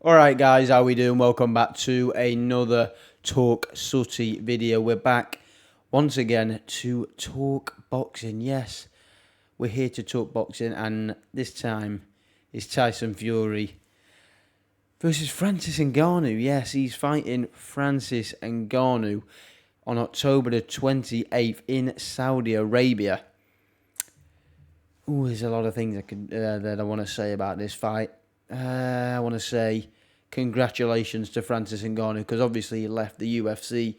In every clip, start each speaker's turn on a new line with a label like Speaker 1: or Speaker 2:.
Speaker 1: Alright guys, how we doing? Welcome back to another Talk Sooty video. We're back once again to talk boxing. Yes, we're here to talk boxing, and this time it's Tyson Fury versus Francis Ngannou. Yes, he's fighting Francis Ngannou on October the 28th in Saudi Arabia. There's a lot of things that I want to say about this fight. I want to say congratulations to Francis Ngannou, because obviously he left the UFC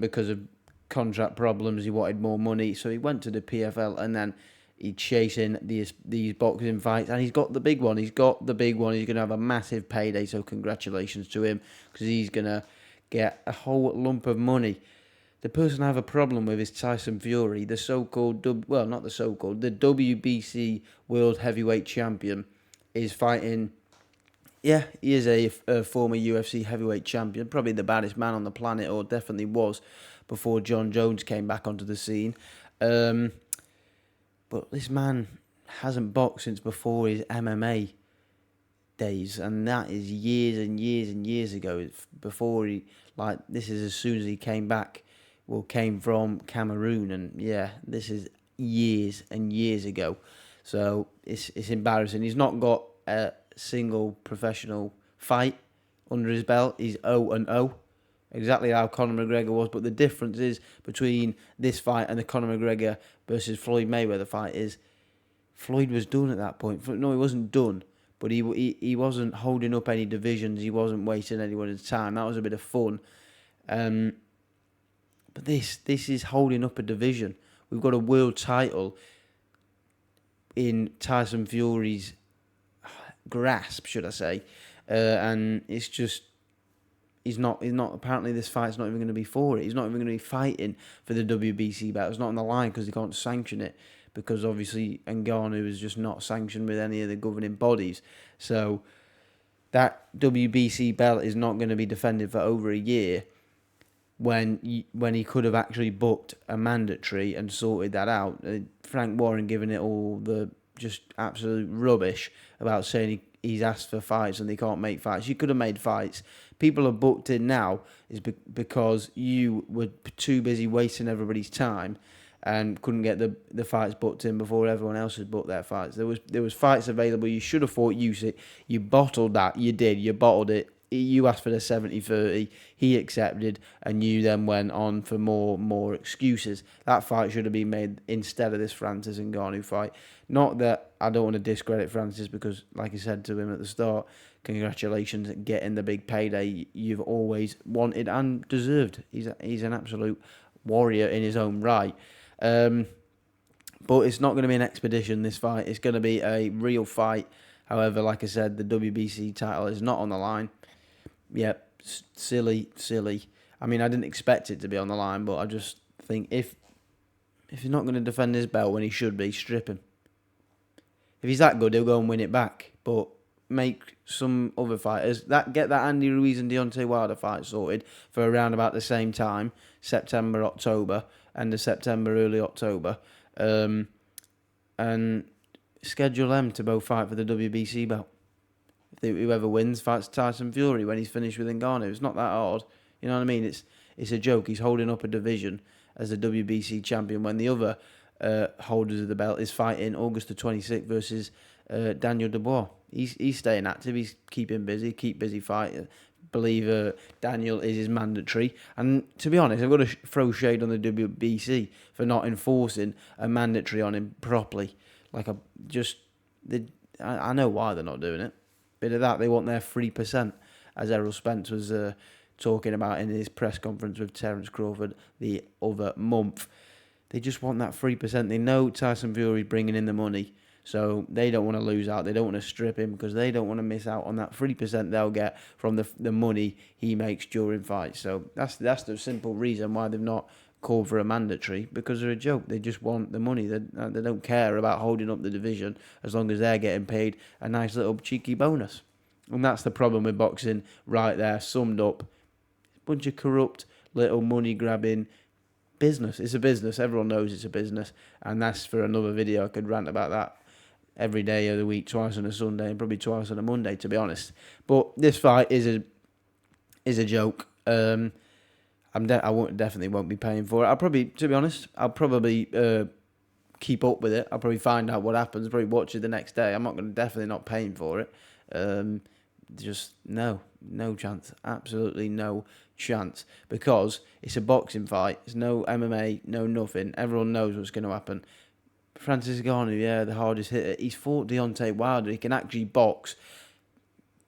Speaker 1: because of contract problems. He wanted more money, so he went to the PFL, and then he's chasing these boxing fights, and he's got the big one. He's got the big one. He's going to have a massive payday, so congratulations to him, because he's going to get a whole lump of money. The person I have a problem with is Tyson Fury, the so-called, well, not the so-called, the WBC World Heavyweight Champion, is fighting. Yeah, he is a former UFC heavyweight champion, probably the baddest man on the planet, or definitely was before John Jones came back onto the scene. But this man hasn't boxed since before his MMA days, and that is years and years and years ago. Before he, like, this is as soon as he came back, well, came from Cameroon, and yeah, this is years and years ago. So it's embarrassing. He's not got a single professional fight under his belt. He's 0-0, exactly how Conor McGregor was. But the difference is between this fight and the Conor McGregor versus Floyd Mayweather fight is Floyd was done at that point. No, he wasn't done, but he wasn't holding up any divisions. He wasn't wasting anyone's time. That was a bit of fun. But this is holding up a division. We've got a world title in Tyson Fury's grasp, should I say, and it's just he's not apparently this fight's not even going to be for it. He's not even going to be fighting for the WBC belt. It's not on the line because they can't sanction it, because obviously Ngannou is just not sanctioned with any of the governing bodies. So that WBC belt is not going to be defended for over a year, when he could have actually booked a mandatory and sorted that out. Frank Warren giving it all the just absolute rubbish about saying he's asked for fights and they can't make fights. You could have made fights. People are booked in now is because you were too busy wasting everybody's time and couldn't get the fights booked in before everyone else had booked their fights. There was fights available. You should have fought Usyk. You bottled that. You did. You bottled it. You asked for the 70-30, he accepted, and you then went on for more excuses. That fight should have been made instead of this Francis Ngannou fight. Not that I don't want to discredit Francis, because, like I said to him at the start, congratulations on getting the big payday you've always wanted and deserved. He's an absolute warrior in his own right. But it's not going to be an expedition, this fight. It's going to be a real fight. However, like I said, the WBC title is not on the line. Yeah, silly. I mean, I didn't expect it to be on the line, but I just think if he's not going to defend his belt when he should be, strip him. If he's that good, he'll go and win it back. But make some other fighters get that Andy Ruiz and Deontay Wilder fight sorted for around about the same time, September, October, end of September, early October, and schedule them to both fight for the WBC belt. Whoever wins fights Tyson Fury when he's finished with Ngannou. It's not that hard. You know what I mean? It's a joke. He's holding up a division as the WBC champion when the other holders of the belt is fighting August the 26th versus Daniel Dubois. He's staying active. He's keeping busy. Keep busy fighting. Believe Daniel is his mandatory. And to be honest, I've got to throw shade on the WBC for not enforcing a mandatory on him properly. I know why they're not doing it. Bit of that, they want their 3%, as Errol Spence was talking about in his press conference with Terence Crawford the other month. They just want that 3%. They know Tyson Fury's bringing in the money, so they don't want to lose out. They don't want to strip him, because they don't want to miss out on that 3% they'll get from the money he makes during fights. So that's the simple reason why they've not called for a mandatory, because they're a joke. They just want the money. They don't care about holding up the division as long as they're getting paid a nice little cheeky bonus. And that's the problem with boxing right there, summed up. Bunch of corrupt little money grabbing business. It's a business. Everyone knows it's a business, and that's for another video. I could rant about that every day of the week, twice on a Sunday and probably twice on a Monday, to be honest. But this fight is a joke. I definitely won't be paying for it. I'll probably, to be honest, keep up with it. I'll probably find out what happens. Probably watch it the next day. I'm not definitely not paying for it. Just no chance. Absolutely no chance, because it's a boxing fight. It's no MMA, no nothing. Everyone knows what's going to happen. Francis Ngannou, the hardest hitter. He's fought Deontay Wilder. He can actually box.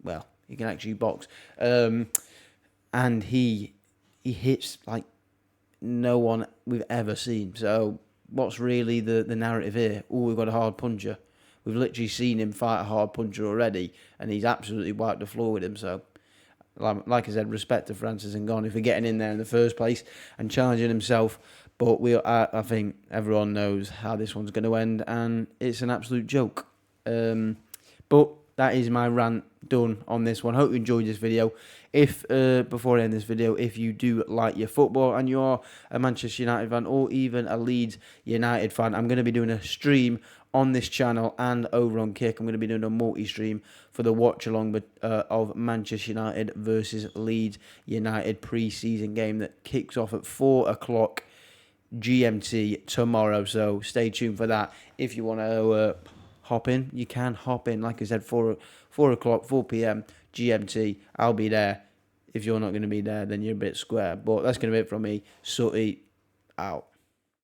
Speaker 1: Well, he can actually box. And he hits like no one we've ever seen. So what's really the narrative here? Oh, we've got a hard puncher. We've literally seen him fight a hard puncher already, and he's absolutely wiped the floor with him. So, like I said, respect to Francis Ngannou for getting in there in the first place and challenging himself. But I think everyone knows how this one's going to end, and it's an absolute joke. But that is my rant done on this one. Hope you enjoyed this video. Before I end this video, if you do like your football and you are a Manchester United fan or even a Leeds United fan, I'm going to be doing a stream on this channel and over on Kick. I'm going to be doing a multi-stream for the watch-along of Manchester United versus Leeds United pre-season game that kicks off at 4 o'clock GMT tomorrow. So stay tuned for that. If you want to hop in, you can hop in. Like I said, 4 o'clock, 4 p.m. GMT. I'll be there. If you're not going to be there, then you're a bit square. But that's going to be it from me. Sooty out.